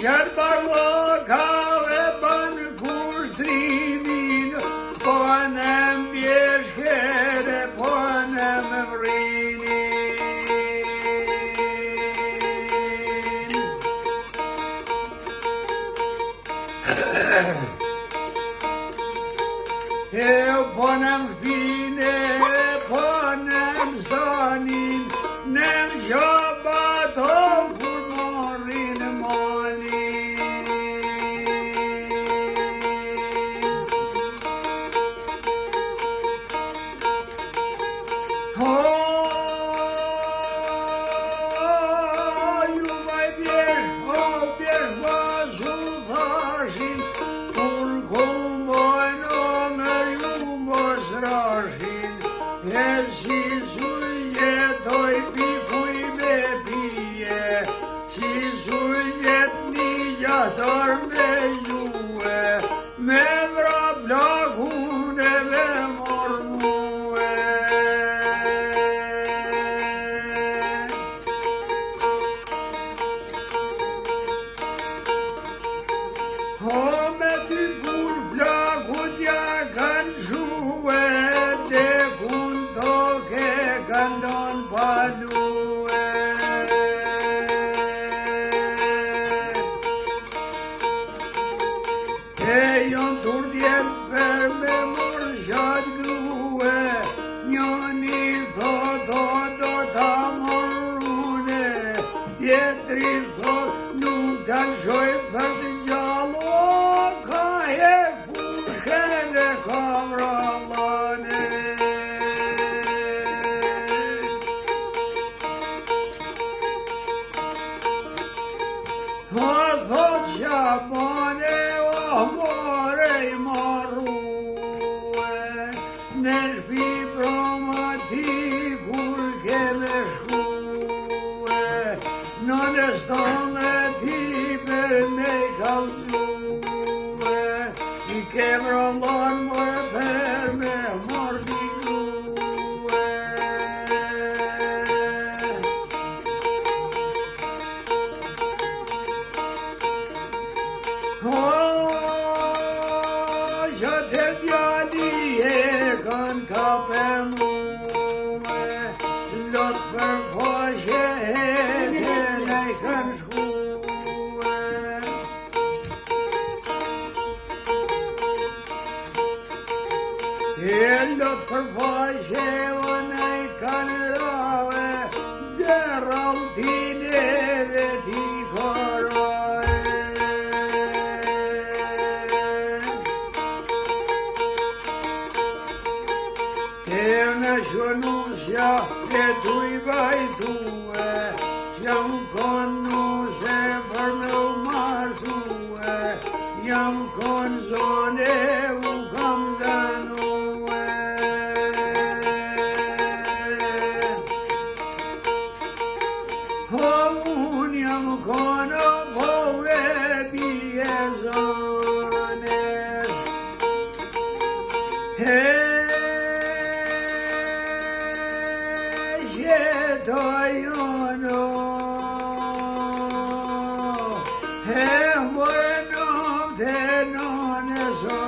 Shërballokave bën kushtrimin, po në mbjeshkere, po në më vrinin. Po në më shpine, po në më zonin, në më gjobaton kur morin malin. Ju vaj bjesh vazu thashin, kur kumojnë në ju mos rashin, e si jetoj pikuj me pije, si sujet një gjatar me juve, me vrap lagune me mormue. Me ty kur plakut ja kanë shue, dhe kun toke kanë don palue. E jon turdjet për me mor gjatë grue, njoni thot do ta morrune, tjetri thot nuk ta lëshoj për të gjallo, ka e pushkele ka vrallane. Thot Shabane, o more I marrue, në shpi proma ti kur keme shkue, në stone ti për me kalzue, I ke vrallon more për me mordi grue. Që të djali e kanë kape mume, lot për poshe e të nej kanë shkue. E lot për poshe o nej kanë rave, dhe rautineve ti koroj. Në shonusja e tu I bajtue, jam konuse për me u martue, jam kon zone u kam danue. Unë jam kono pove bie zones. Dojono, more nom te non so